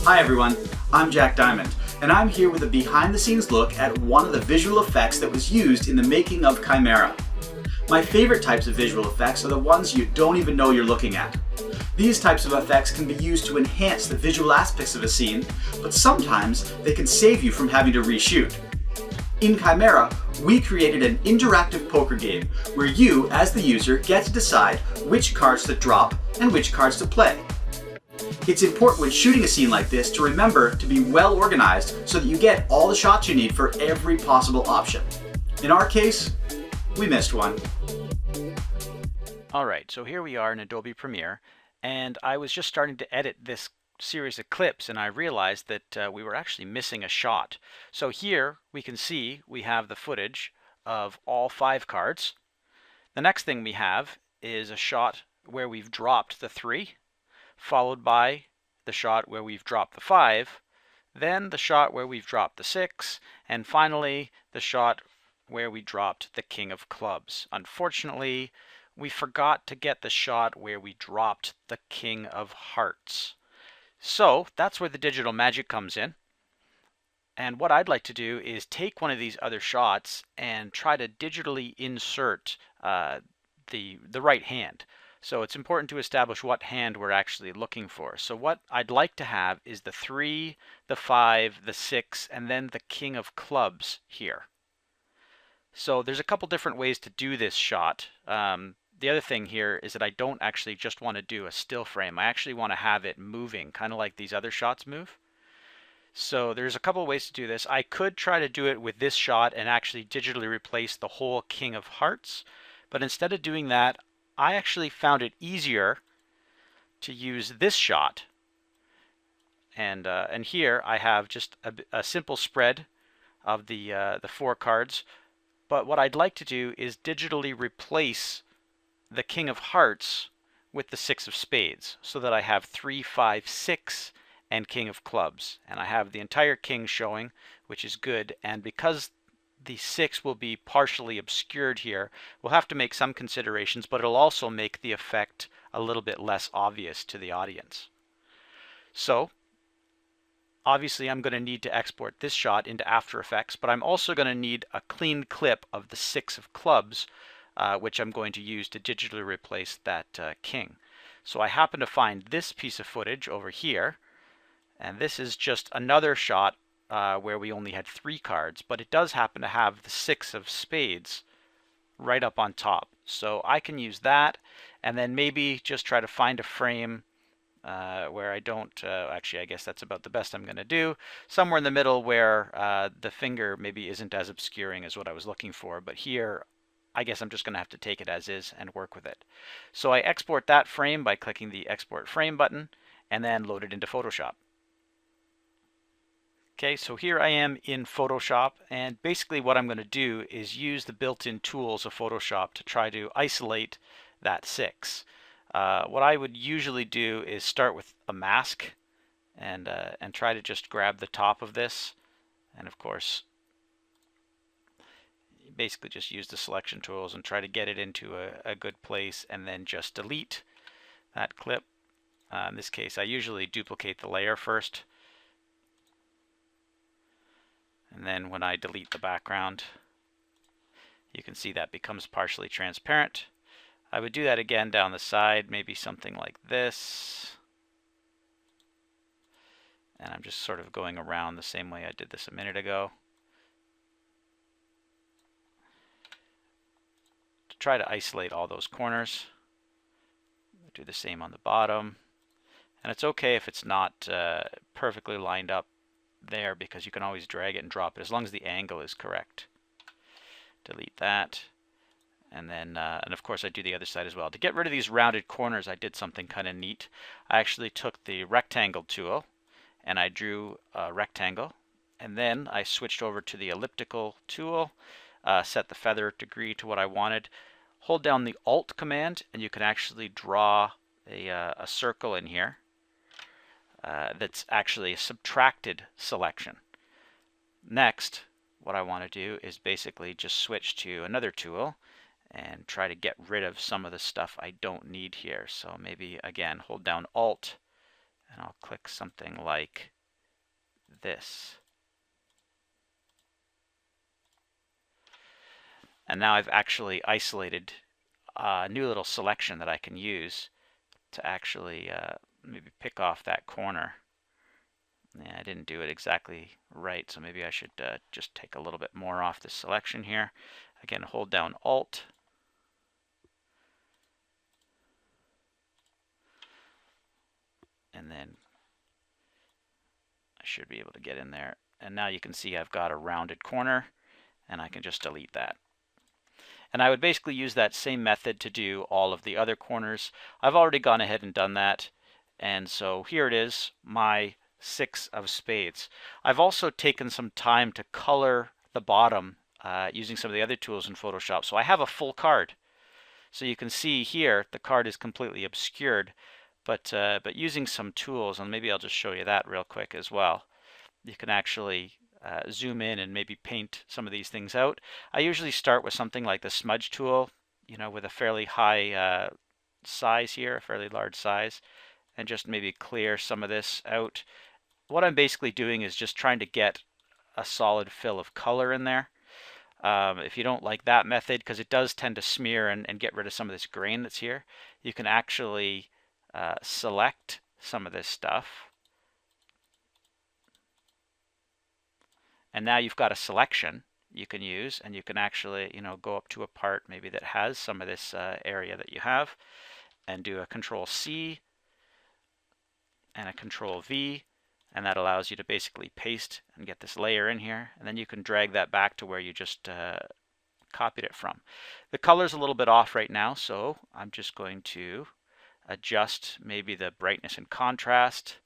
Hi everyone, I'm Jack Diamond, and I'm here with a behind-the-scenes look at one of the visual effects that was used in the making of Chimera. My favorite types of visual effects are the ones you don't even know you're looking at. These types of effects can be used to enhance the visual aspects of a scene, but sometimes they can save you from having to reshoot. In Chimera, we created an interactive poker game where you, as the user, get to decide which cards to drop and which cards to play. It's important when shooting a scene like this to remember to be well organized so that you get all the shots you need for every possible option. In our case, we missed one. Alright, so here we are in Adobe Premiere, and I was just starting to edit this series of clips and I realized that we were actually missing a shot. So here we can see we have the footage of all 5 cards. The next thing we have is a shot where we've dropped the 3, followed by the shot where we've dropped the 5, then the shot where we've dropped the 6, and finally the shot where we dropped the King of Clubs. Unfortunately, we forgot to get the shot where we dropped the King of Hearts. So that's where the digital magic comes in. And what I'd like to do is take one of these other shots and try to digitally insert the right hand. So it's important to establish what hand we're actually looking for. So what I'd like to have is the 3, the 5, the 6, and then the King of Clubs here. So there's a couple different ways to do this shot. The other thing here is that I don't actually just want to do a still frame. I actually want to have it moving, kind of like these other shots move. So there's a couple of ways to do this. I could try to do it with this shot and actually digitally replace the whole King of Hearts. But instead of doing that, I actually found it easier to use this shot. And here I have just a simple spread of the 4 cards. But what I'd like to do is digitally replace the King of Hearts with the 6 of Spades so that I have 3, 5, 6 and King of Clubs. And I have the entire king showing, which is good. And because the 6 will be partially obscured here, we'll have to make some considerations, but it'll also make the effect a little bit less obvious to the audience. So obviously I'm going to need to export this shot into After Effects, but I'm also going to need a clean clip of the 6 of Clubs, which I'm going to use to digitally replace that king. So I happen to find this piece of footage over here, and this is just another shot where we only had 3 cards, but it does happen to have the 6 of Spades right up on top. So I can use that, and then maybe just try to find a frame where I don't, actually I guess that's about the best I'm going to do, somewhere in the middle where the finger maybe isn't as obscuring as what I was looking for, but here I guess I'm just going to have to take it as is and work with it. So I export that frame by clicking the Export Frame button and then load it into Photoshop. Okay, so here I am in Photoshop, and basically what I'm going to do is use the built-in tools of Photoshop to try to isolate that 6. What I would usually do is start with a mask and try to just grab the top of this, and of course basically just use the selection tools and try to get it into a good place, and then just delete that clip. In this case I usually duplicate the layer first, and then when I delete the background you can see that becomes partially transparent. I would do that again down the side, maybe something like this. And I'm just sort of going around the same way I did this a minute ago, to try to isolate all those corners. Do the same on the bottom. And it's okay if it's not perfectly lined up there, because you can always drag it and drop it as long as the angle is correct. Delete that. And then, and of course I do the other side as well. To get rid of these rounded corners I did something kind of neat. I actually took the rectangle tool and I drew a rectangle, and then I switched over to the elliptical tool, set the feather degree to what I wanted, hold down the Alt command, and you can actually draw a circle in here that's actually a subtracted selection. Next, what I want to do is basically just switch to another tool and try to get rid of some of the stuff I don't need here. So maybe again hold down Alt and I'll click something like this. And now I've actually isolated a new little selection that I can use to actually maybe pick off that corner. Yeah, I didn't do it exactly right, so maybe I should just take a little bit more off this selection here. Again, hold down Alt. And then I should be able to get in there. And now you can see I've got a rounded corner, and I can just delete that. And I would basically use that same method to do all of the other corners. I've already gone ahead and done that. And so here it is, my 6 of spades. I've also taken some time to color the bottom using some of the other tools in Photoshop. So I have a full card. So you can see here the card is completely obscured, but using some tools, and maybe I'll just show you that real quick as well, you can actually zoom in and maybe paint some of these things out. I usually start with something like the smudge tool, you know, with a fairly high size here, a fairly large size, and just maybe clear some of this out. What I'm basically doing is just trying to get a solid fill of color in there. If you don't like that method, because it does tend to smear and get rid of some of this grain that's here, you can actually select some of this stuff. And now you've got a selection you can use, and you can actually, you know, go up to a part maybe that has some of this area that you have, and do a Control C and a Control V, and that allows you to basically paste and get this layer in here, and then you can drag that back to where you just copied it from. The color's a little bit off right now, so I'm just going to adjust maybe the brightness and contrast,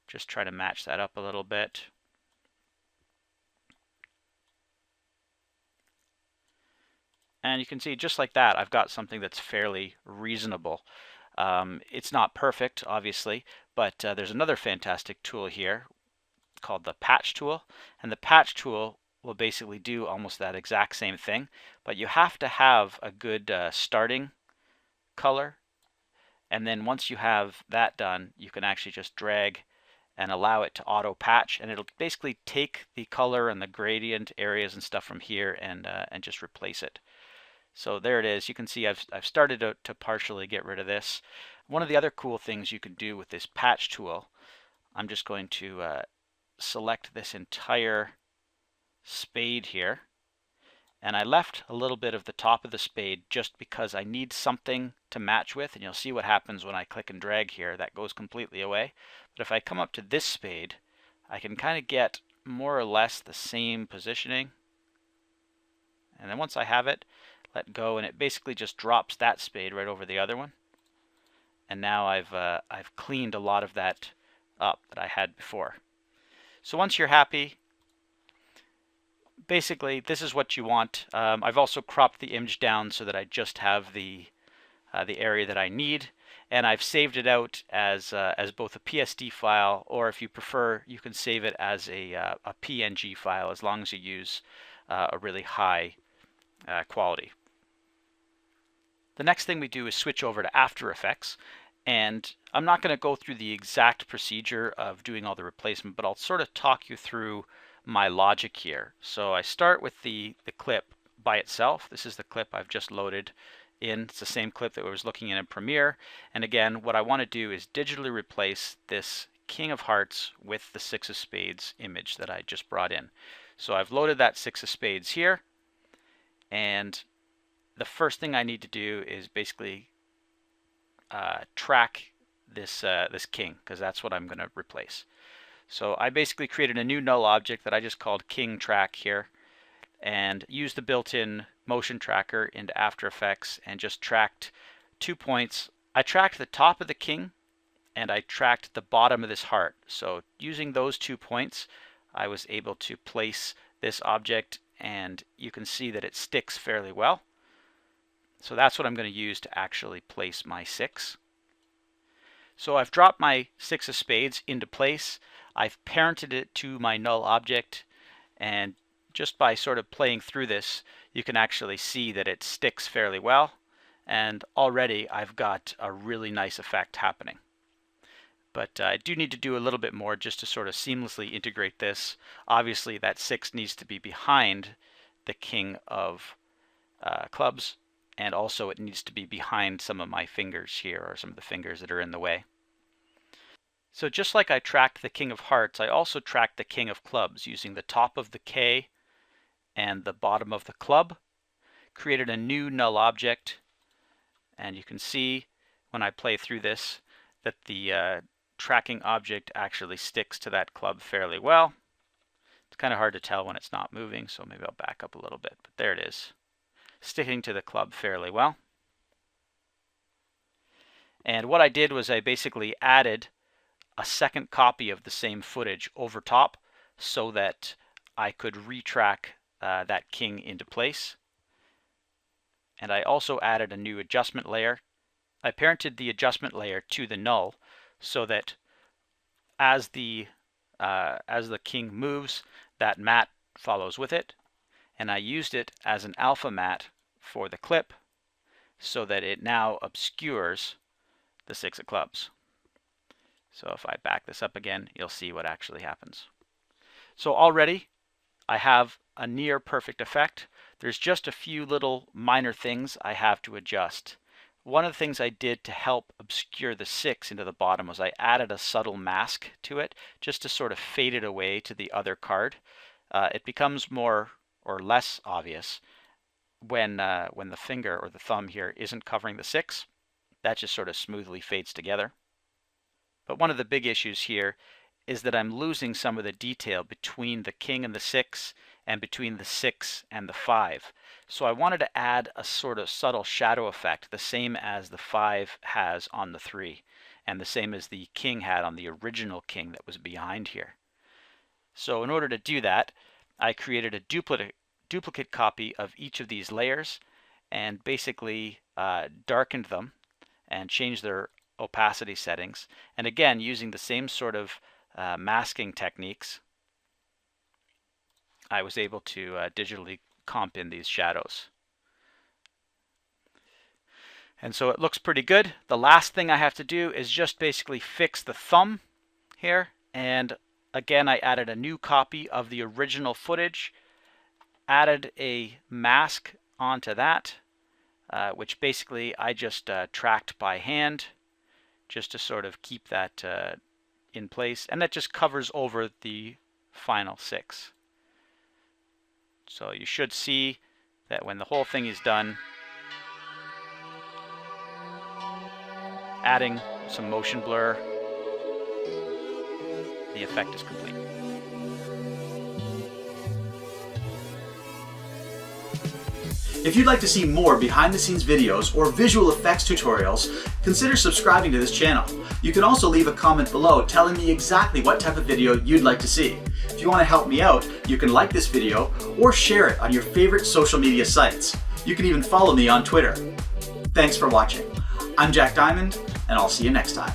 just try to match that up a little bit. And you can see just like that, I've got something that's fairly reasonable. It's not perfect, obviously, but there's another fantastic tool here called the patch tool. And the patch tool will basically do almost that exact same thing, but you have to have a good starting color. And then once you have that done, you can actually just drag and allow it to auto patch, and it'll basically take the color and the gradient areas and stuff from here and just replace it. So there it is. You can see I've started to partially get rid of this. One of the other cool things you can do with this patch tool, I'm just going to select this entire spade here, and I left a little bit of the top of the spade just because I need something to match with, and you'll see what happens when I click and drag here. That goes completely away. But if I come up to this spade, I can kind of get more or less the same positioning, and then once I have it, let go, and it basically just drops that spade right over the other one. And now I've cleaned a lot of that up that I had before. So once you're happy, basically this is what you want. I've also cropped the image down so that I just have the area that I need, and I've saved it out as both a PSD file, or if you prefer, you can save it as a PNG file, as long as you use a really high quality. The next thing we do is switch over to After Effects, and I'm not going to go through the exact procedure of doing all the replacement, but I'll sort of talk you through my logic here. So I start with the clip by itself. This is the clip I've just loaded in. It's the same clip that I was looking in Premiere. And again, what I want to do is digitally replace this King of Hearts with the 6 of Spades image that I just brought in. So I've loaded that 6 of Spades here, and the first thing I need to do is basically track this this king, because that's what I'm going to replace. So I basically created a new null object that I just called king track here, and used the built-in motion tracker into After Effects and just tracked 2 points. I tracked the top of the king and I tracked the bottom of this heart. So using those 2 points, I was able to place this object, and you can see that it sticks fairly well. So that's what I'm going to use to actually place my 6. So I've dropped my 6 of Spades into place. I've parented it to my null object, and just by sort of playing through this, you can actually see that it sticks fairly well, and already I've got a really nice effect happening. But I do need to do a little bit more just to sort of seamlessly integrate this. Obviously that 6 needs to be behind the king of clubs, and also it needs to be behind some of my fingers here, or some of the fingers that are in the way. So just like I tracked the king of hearts, I also tracked the king of clubs using the top of the K and the bottom of the club. Created a new null object, and you can see when I play through this that the tracking object actually sticks to that club fairly well. It's kind of hard to tell when it's not moving, so maybe I'll back up a little bit, but there it is, sticking to the club fairly well. And what I did was I basically added a second copy of the same footage over top so that I could retrack that king into place. And I also added a new adjustment layer. I parented the adjustment layer to the null so that as the king moves, that mat follows with it. And I used it as an alpha mat for the clip so that it now obscures the 6 of clubs. So if I back this up again, you'll see what actually happens. So already I have a near perfect effect. There's just a few little minor things I have to adjust. One of the things I did to help obscure the 6 into the bottom was I added a subtle mask to it just to sort of fade it away to the other card. It becomes more or less obvious when the finger or the thumb here isn't covering the 6. That just sort of smoothly fades together. But one of the big issues here is that I'm losing some of the detail between the king and the 6 and between the 6 and the 5. So I wanted to add a sort of subtle shadow effect, the same as the 5 has on the 3, and the same as the king had on the original king that was behind here. So in order to do that, I created a duplicate copy of each of these layers and basically darkened them and changed their opacity settings. And again, using the same sort of masking techniques, I was able to digitally comp in these shadows. And so it looks pretty good. The last thing I have to do is just basically fix the thumb here. And again, I added a new copy of the original footage, added a mask onto that, which basically I just tracked by hand just to sort of keep that in place. And that just covers over the final 6. So you should see that when the whole thing is done, adding some motion blur, the effect is complete. If you'd like to see more behind-the-scenes videos or visual effects tutorials, consider subscribing to this channel. You can also leave a comment below telling me exactly what type of video you'd like to see. If you want to help me out, you can like this video or share it on your favorite social media sites. You can even follow me on Twitter. Thanks for watching. I'm Jack Diamond, and I'll see you next time.